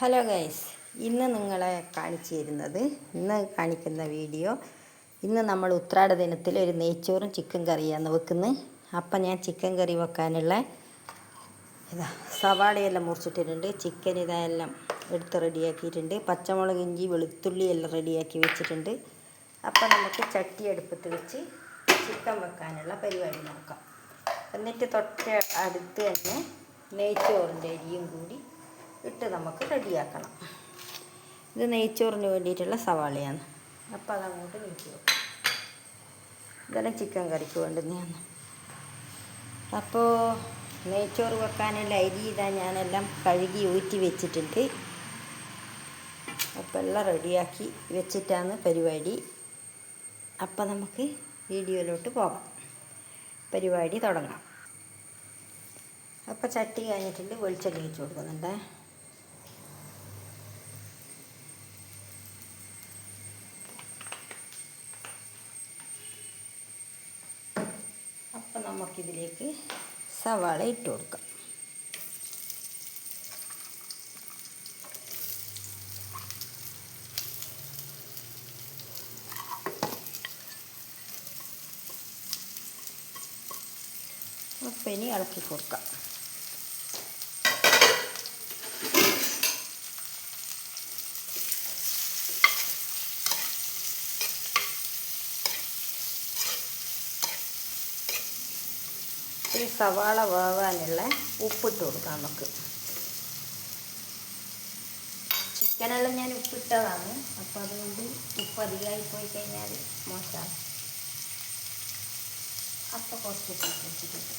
Hello guys, ഇന്ന് നിങ്ങളെ കാണിക്കുന്ന വീഡിയോ നമ്മൾ ഉത്രാട ദിനത്തിൽ ഒരു നെയ്ച്ചോറും ചിക്കൻ കറിയാണ് വെക്കുന്നത്. അപ്പം ഞാൻ ചിക്കൻ കറി വെക്കാനുള്ള സവാളയെല്ലാം മുറിച്ചിട്ടിട്ടുണ്ട്. ചിക്കൻ ഇതെല്ലാം എടുത്ത് റെഡിയാക്കിയിട്ടുണ്ട്. പച്ചമുളക്, ഇഞ്ചി, വെളുത്തുള്ളി എല്ലാം റെഡിയാക്കി വെച്ചിട്ടുണ്ട്. അപ്പം നമുക്ക് ചട്ടി അടുപ്പത്ത് വെച്ച് ചിക്കൻ വെക്കാനുള്ള പരിപാടി നോക്കാം. എന്നിട്ട് അടുത്ത് തന്നെ നെയ്ച്ചോറിൻ്റെ അരിയും കൂടി ഇട്ട് നമുക്ക് റെഡിയാക്കണം. ഇത് നെയ്ച്ചോറിന് വേണ്ടിയിട്ടുള്ള സവാളയാണ്. അപ്പോൾ അതങ്ങോട്ട് നീക്കി വെക്കാം. ഇതെല്ലാം ചിക്കൻ കറിക്ക് വേണ്ടുന്നതാണ്. അപ്പോൾ നെയ്ച്ചോറ് വെക്കാനുള്ള അരി ഞാനെല്ലാം കഴുകി ഊറ്റി വെച്ചിട്ടുണ്ട്. അപ്പോൾ എല്ലാം റെഡിയാക്കി വെച്ചിട്ടാണ് പരിപാടി. അപ്പോൾ നമുക്ക് വീഡിയോയിലോട്ട് പോകാം. പരിപാടി തുടങ്ങാം. അപ്പോൾ ചട്ടി കഴിഞ്ഞിട്ടുണ്ട്. വെളിച്ചെണ്ണ ഒഴിച്ച് കൊടുക്കുന്നുണ്ട്. അപ്പം നമുക്കിതിലേക്ക് സവാള ഇട്ട് കൊടുക്കാം. അപ്പം ഇനി ഇളക്കി കൊടുക്കാം. ഈ സവാള വേവാനുള്ള ഉപ്പിട്ട് കൊടുക്കാം. നമുക്ക് ചിക്കനെല്ലാം ഞാൻ ഉപ്പിട്ടതാണ്. അപ്പോൾ അതുകൊണ്ട് ഉപ്പ് അധികമായി പോയി കഴിഞ്ഞാൽ മോശമാണ്. അപ്പോൾ കുറച്ച് ഉപ്പ് വെച്ചിട്ടുണ്ട്.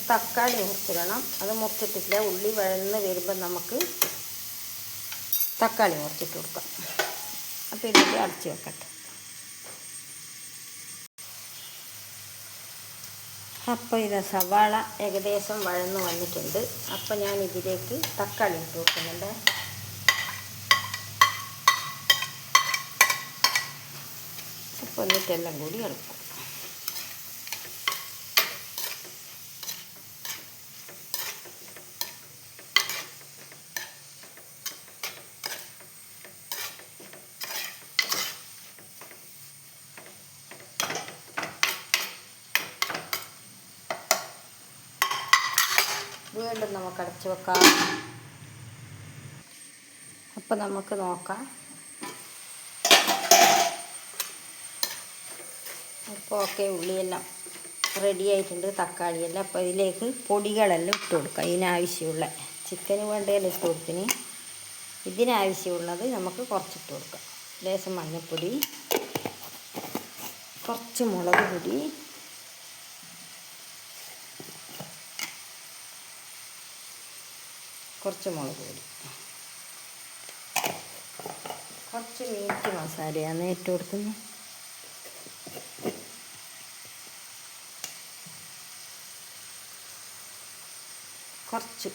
തക്കാളി മുറിച്ചിടണം. അത് മുറിച്ചിട്ടില്ല. ഉള്ളി വഴന്ന് വരുമ്പോൾ നമുക്ക് തക്കാളി മുറിച്ചിട്ട് കൊടുക്കാം. അപ്പോൾ ഇതിലേക്ക് അടച്ച് വെക്കട്ടെ. അപ്പോൾ ഇത് സവാള ഏകദേശം വഴന്ന് വന്നിട്ടുണ്ട്. അപ്പോൾ ഞാൻ ഇതിലേക്ക് തക്കാളി ഇട്ട് കൊടുക്കുന്നുണ്ട്. അപ്പോൾ എന്നിട്ടെല്ലാം കൂടി ഇളക്കും. വീണ്ടും നമുക്ക് അടച്ച് വെക്കാം. അപ്പം നമുക്ക് നോക്കാം. അപ്പോൾ ഓക്കെ, ഉള്ളിയെല്ലാം റെഡി ആയിട്ടുണ്ട്, തക്കാളിയെല്ലാം. അപ്പോൾ ഇതിലേക്ക് പൊടികളെല്ലാം ഇട്ട് കൊടുക്കാം. ഇതിനാവശ്യമുള്ള ചിക്കന് വേണ്ടതെല്ലാം ഇട്ട് കൊടുത്തിന്. ഇതിനാവശ്യമുള്ളത് നമുക്ക് കുറച്ചിട്ട് കൊടുക്കാം. ലേശം മഞ്ഞൾപ്പൊടി, കുറച്ച് മുളക് പൊടി, കുറച്ച് മുളക് പൊടി, കുറച്ച് മീറ്റ് മസാലയാണ് ഇട്ട് കൊടുക്കുന്നത്. കുറച്ച്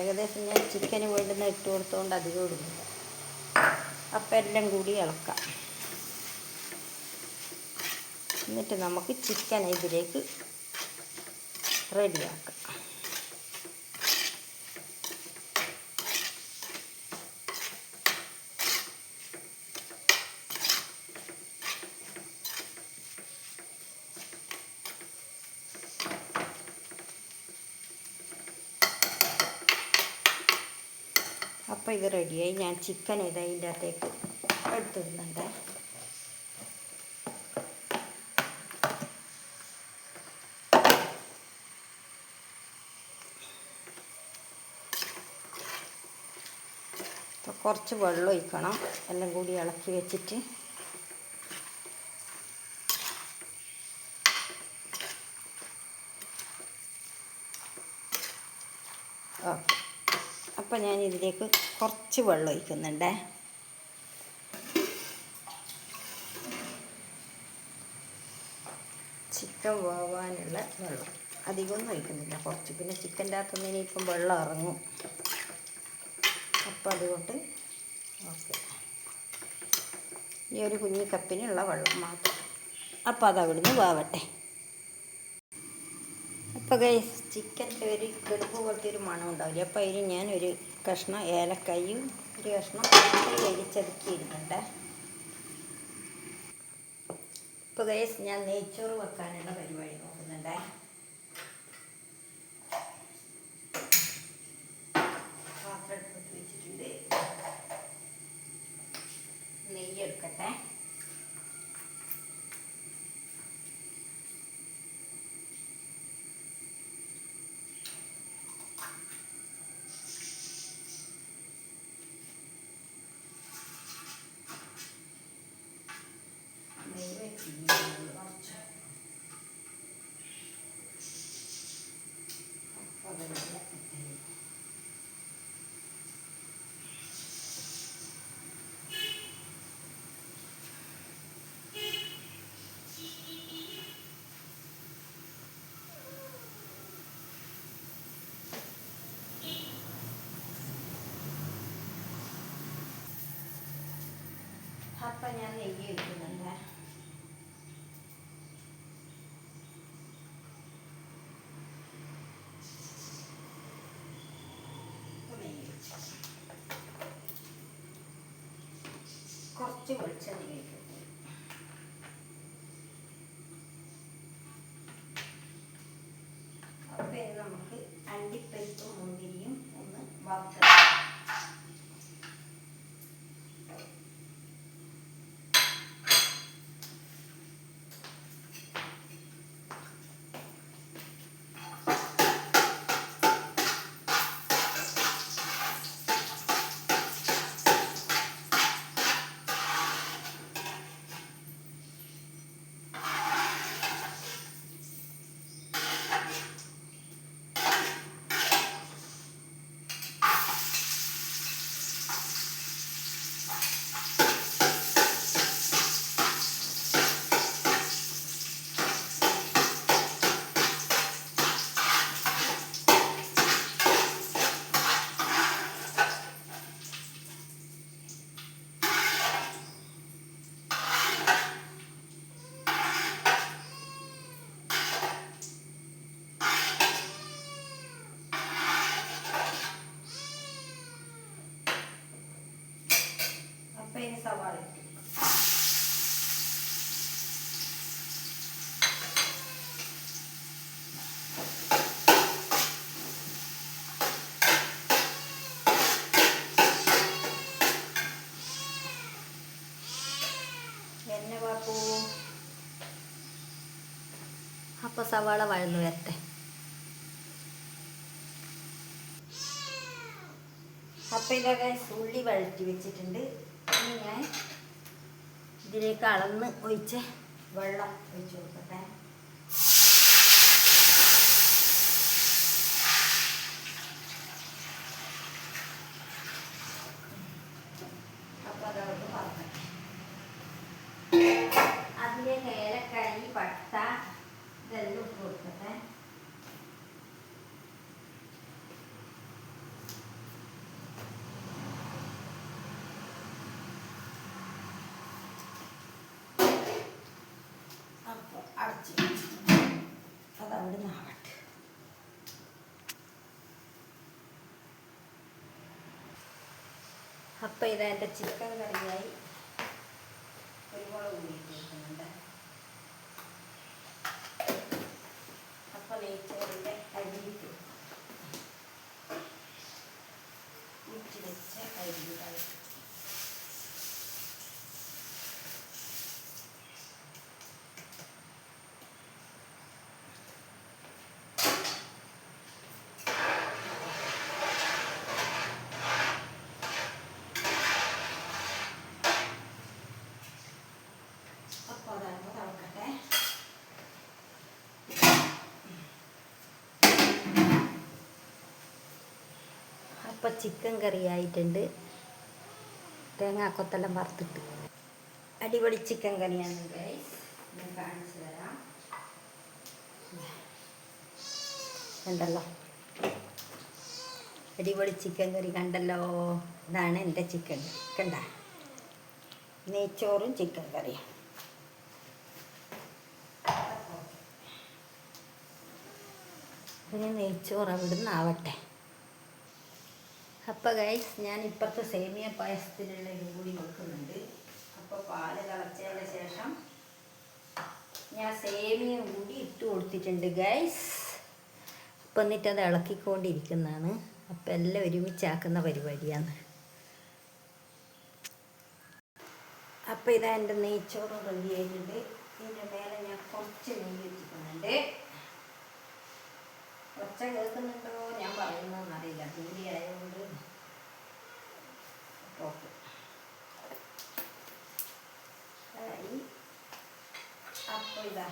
ഏകദേശം ഞാൻ ചിക്കന് വേണ്ടുന്ന ഇട്ട് കൊടുത്തുകൊണ്ട് അധികം ഇടുന്നു. അപ്പം എല്ലാം കൂടി ഇളക്കാം. എന്നിട്ട് നമുക്ക് ചിക്കൻ ഇതിലേക്ക് റെഡിയാക്കാം. അപ്പോൾ ഇത് റെഡിയായി. ഞാൻ ചിക്കൻ ഇതിൻ്റെ അകത്തേക്ക് എടുത്തിടുന്നുണ്ട്. അപ്പോൾ കുറച്ച് വെള്ളം ഒഴിക്കണം. എല്ലാം കൂടി ഇളക്കി വെച്ചിട്ട് ഓക്കെ. അപ്പോൾ ഞാൻ ഇതിലേക്ക് കുറച്ച് വെള്ളം ഒഴിക്കുന്നുണ്ട്. ചിക്കൻ വേവാനുള്ള വെള്ളം അധികമൊന്നും ഒഴിക്കുന്നില്ല, കുറച്ച്. പിന്നെ ചിക്കൻ്റെ അകത്തുനിന്ന് ഇനിയിപ്പം വെള്ളം ഇറങ്ങും. അപ്പോൾ അതുകൊണ്ട് ഓക്കെ, ഈ ഒരു കുഞ്ഞി കപ്പിനുള്ള വെള്ളം മാത്രം. അപ്പോൾ അതവിടുന്ന് വേവട്ടെ. അപ്പോൾ ഗൈസ്, ചിക്കൻ്റെ ഒരു കെടുപ്പ് പോലത്തെ ഒരു മണം ഉണ്ടാവില്ല. അപ്പോൾ അതിന് ഞാൻ ഒരു കഷ്ണം ഏലക്കായും ഒരു കഷ്ണം വേവിച്ചതുക്കിയിടുന്നുണ്ട്. ഇപ്പോൾ ഗൈസ്, ഞാൻ നെയ്ച്ചോറ് വെക്കാനുള്ള പരിപാടി നോക്കുന്നുണ്ട്. പാത്രം എടുത്ത് വെച്ചിട്ടുണ്ട്. നെയ്യ് എടുക്കട്ടെ. അപ്പം ഞാൻ നെയ്യ് വെക്കുന്നുണ്ട്. കുറച്ച് വെളിച്ചെണ്ണ ഒഴിക്കും. അപ്പം ഇത് നമുക്ക് അണ്ടിപ്പരിപ്പും മുന്തിരിയും ഒന്ന് വറുത്തെടുക്കാം. അപ്പം ഇനി സവാള ഇട്ടു. എന്നെ പാപ്പു. അപ്പോൾ സവാള വഴന്നു വരട്ടെ. അപ്പം ഇതൊക്കെ ഉള്ളി വഴറ്റി വെച്ചിട്ടുണ്ട്. ഇനി ഞാൻ ഇതിലേക്ക് അളന്ന് ഒഴിച്ച് വെള്ളം ഒഴിച്ച് കൊടുക്കട്ടെ. അപ്പോൾ അതോട് പറഞ്ഞു അതിലേക്ക് ഏലക്കായി, പട്ട ഇതെല്ലാം ഇട്ട് കൊടുക്കട്ടെ. അപ്പോൾ അടച്ച് അതവിടെ നിന്നാവട്ടെ. അപ്പം ഇതെൻ്റെ ചിക്കൻ കറിയായി. കുരുമുളക് ഉപയോഗിക്കുന്നുണ്ട്. അപ്പം നെയ്ച്ചോറിൻ്റെ അരിയിട്ട് ഊറ്റി വെച്ച അരികൾ അപ്പം ചിക്കൻ കറി ആയിട്ടുണ്ട്. തേങ്ങാക്കൊത്തെല്ലാം വറുത്തിട്ട് അടിപൊളി ചിക്കൻ കറിയാണ് ഗൈസ്. ഞാൻ കാണിച്ചു തരാം. ഉണ്ടല്ലോ, അടിപൊളി ചിക്കൻ കറി കണ്ടല്ലോ. ഇതാണ് എൻ്റെ ചിക്കൻ കറി. കണ്ട, നെയ്ച്ചോറും ചിക്കൻ കറിയും. ഇനി നെയ്ച്ചോറ് അവിടുന്ന് ആവട്ടെ. അപ്പോൾ ഗൈസ്, ഞാൻ ഇപ്പുറത്തെ സേമിയ പായസത്തിനുള്ള ഇതും കൂടി വെക്കുന്നുണ്ട്. അപ്പോൾ പാല് തിളച്ചതിന് ശേഷം ഞാൻ സേമിയ കൂടി ഇട്ട് കൊടുത്തിട്ടുണ്ട് ഗൈസ്. അപ്പം എന്നിട്ടത് ഇളക്കിക്കൊണ്ടിരിക്കുന്നതാണ്. അപ്പം എല്ലാം ഒരുമിച്ചാക്കുന്ന പരിപാടിയാണ്. അപ്പം ഇതാ എൻ്റെ നെയ്ച്ചോറ് റെഡി ആയിട്ടുണ്ട്. ഇതിൻ്റെ മേലെ ഞാൻ കുറച്ച് നെയ്യ് വെച്ചിട്ടുണ്ട്. ഒച്ച കേൾക്കുന്നുണ്ടോ ഞാൻ പറയുന്നതെന്ന് അറിയില്ല, ദൂരെ ആയതുകൊണ്ട്. ഓക്കെ, അപ്പോൾ ഇതാ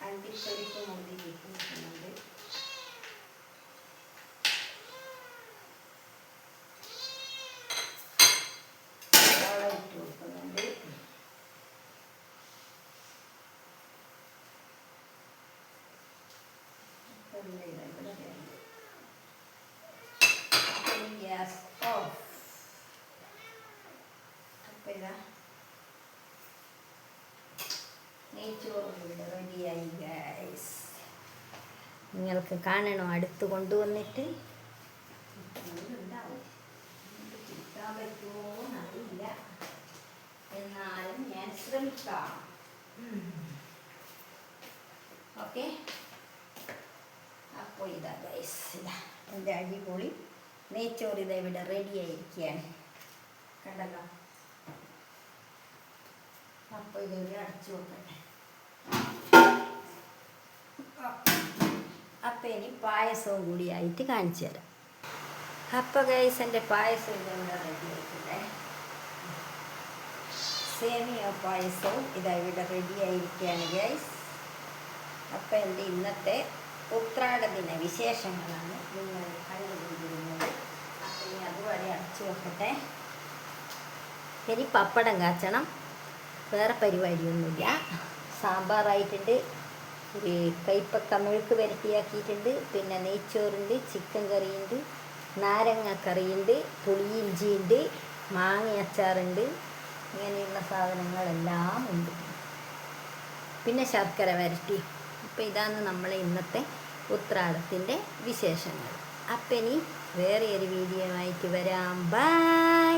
അണ്ടിപ്പരിപ്പ് മുന്തിരി വെക്കുന്നുണ്ട്. ഇട്ട് കൊടുക്കുന്നുണ്ട്. Gas off. അപ്പം ഇതാ നെയ്ച്ചോറ് ഇവിടെ റെഡിയായി ഗൈസ്. നിങ്ങൾക്ക് കാണണോ? അടുത്ത് കൊണ്ടുവന്നിട്ട് ഉണ്ടാവും. ചിരിക്കാൻ പറ്റുമോ എന്നറിയില്ല, എന്നാലും ഞാൻ ശ്രമിക്കാം. ഓക്കെ, അപ്പോൾ ഇതാ ഗൈസ്, ഇതാ എൻ്റെ അടിപൊളി നെയ്ച്ചോറ് ഇതാ ഇവിടെ റെഡി ആയിരിക്കുകയാണ്. കണ്ടല്ലോ. അപ്പോൾ ഇതൊരു അടച്ചു വെക്കട്ടെ. അപ്പം ഇനി പായസവും കൂടി ആയിട്ട് കാണിച്ചു തരാം. അപ്പോൾ ഗൈസ്, എൻ്റെ പായസം ഇതെവിടെ റെഡി ആയിട്ടില്ലേ? സേമിയ പായസവും ഇതാ ഇവിടെ റെഡി ആയിരിക്കുകയാണ് ഗൈസ്. അപ്പം എൻ്റെ ഇന്നത്തെ ഉത്രാട ദിന വിശേഷങ്ങളാണ് നിങ്ങൾ കണ്ടുകൊണ്ടിരുന്നത്. അപ്പം ഇനി അതുവരെ അടച്ചു വെക്കട്ടെ. ഇനി പപ്പടം കാച്ചണം. വേറെ പരിപാടിയൊന്നുമില്ല. സാമ്പാറായിട്ടുണ്ട്, ഒരു കൈപ്പക്ക മെഴുക്ക് വരട്ടിയാക്കിയിട്ടുണ്ട്, പിന്നെ നെയ്ച്ചോറുണ്ട്, ചിക്കൻ കറിയുണ്ട്, നാരങ്ങ കറിയുണ്ട്, പുളിയിഞ്ചിയുണ്ട്, മാങ്ങ അച്ചാറുണ്ട്. ഇങ്ങനെയുള്ള സാധനങ്ങളെല്ലാം ഉണ്ട്. പിന്നെ ശർക്കര വരട്ടി. അപ്പോൾ ഇതാണ് നമ്മളെ ഇന്നത്തെ ഉത്രാടത്തിൻ്റെ വിശേഷങ്ങൾ. അപ്പം ഇനി വേറെ ഒരു വീഡിയോ ആയിട്ട് വരാം. ബൈ.